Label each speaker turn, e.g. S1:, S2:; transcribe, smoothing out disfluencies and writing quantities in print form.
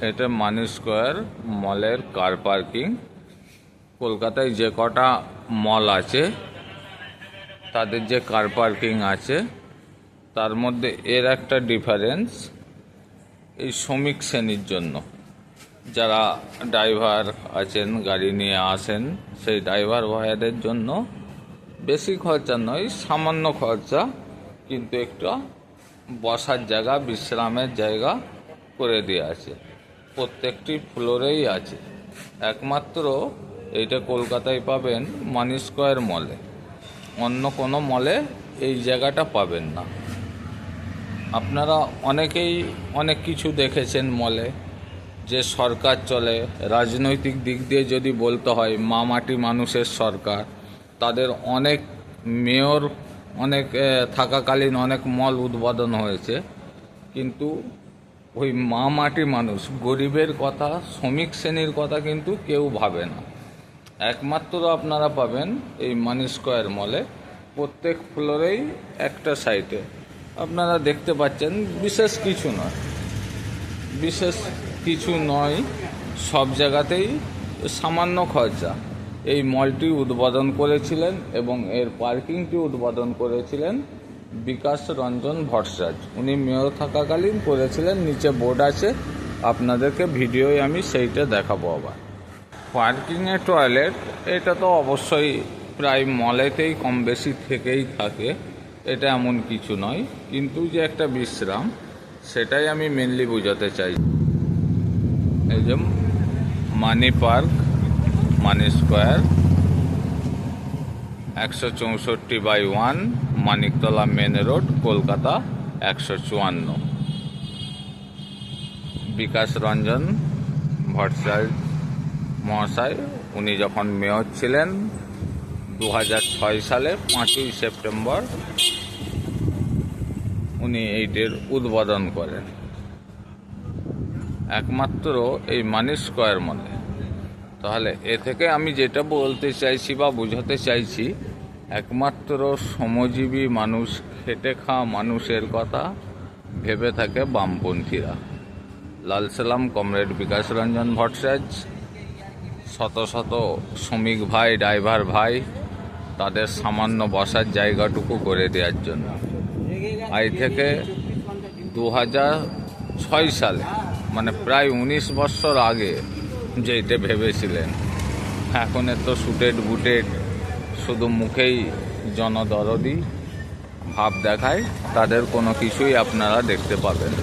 S1: এটা মানি স্কোয়ার মলের car parking. কলকাতায় যে কটা মল আছে তাদের যে কার পার্কিং আছে তার মধ্যে এর একটা ডিফারেন্স, এই শ্রমিক শ্রেণীর জন্য যারা ড্রাইভার আছেন, গাড়ি নিয়ে আসেন, সেই ড্রাইভার ভাইয়াদের জন্য বেশি খরচা নয়, সামান্য খরচা, কিন্তু একটা বসার জায়গা, বিশ্রামের জায়গা করে দেওয়া আছে, প্রত্যেকটি ফ্লোরেই আছে। একমাত্র এইটা কলকাতায় পাবেন মানি স্কোয়ার মলে, অন্য কোনো মলে এই জায়গাটা পাবেন না। আপনারা অনেকেই অনেক কিছু দেখেছেন মলে, যে সরকার চলে, রাজনৈতিক দিক দিয়ে যদি বলতে হয় মাটি মানুষের সরকার, তাদের অনেক মেয়র অনেক থাকাকালীন অনেক মল উদ্বোধন হয়েছে, কিন্তু ওই মাটি মানুষ, গরিবের কথা, শ্রমিক শ্রেণীর কথা কিন্তু কেউ ভাবে না। একমাত্র আপনারা পাবেন এই মানি স্কোয়ার মলে, প্রত্যেক ফ্লোরেই একটা সাইটে আপনারা দেখতে পাচ্ছেন। বিশেষ কিছু নয়, সব জায়গাতেই সামান্য খরচা। এই মলটি উদ্বোধন করেছিলেন এবং এর পার্কিংটি উদ্বোধন করেছিলেন বিকাশ রঞ্জন ভট্টাচার্য। উনি মেয়র থাকাকালীন করেছিলেন, নিচে বোর্ড আছে, আপনাদেরকে ভিডিওয় আমি সেইটা দেখাবো। আবার পার্কিংয়ে টয়লেট, এটা তো অবশ্যই প্রায় মলেতেই কম বেশি থেকেই থাকে, এটা এমন কিছু নয়, কিন্তু যে একটা বিশ্রাম, সেটাই আমি মেনলি বোঝাতে চাই। এই যে Mani park, Mani square, 164/1, Maniktala main road, Kolkata 154। Bikash Ranjan Bhattacharya মহাশয়, উনি যখন মেয়র ছিলেন 2006 সালে 5ই সেপ্টেম্বর উনি এইটির উদ্বোধন করেন, একমাত্র এই মানি স্কোয়ার মলে। তাহলে এ থেকে আমি যেটা বলতে চাইছি বা বোঝাতে চাইছি, একমাত্র শ্রমজীবী মানুষ, খেটে খাওয়া মানুষের কথা ভেবে থাকে বামপন্থীরা। লাল সালাম, কমরেড বিকাশ রঞ্জন ভট্টাচার্য, শত শত শ্রমিক ভাই, ড্রাইভার ভাই, তাদের সামান্য বসার জায়গাটুকু করে দেওয়ার জন্য। আজ থেকে 2006 সালে, মানে প্রায় 19 বছর আগে যেটা ভেবেছিলেন, এখন তো সুটেড বুটেড, শুধু মুখেই জনদরদি ভাব দেখায়, তাদের কোনো কিছুই আপনারা দেখতে পাবেন।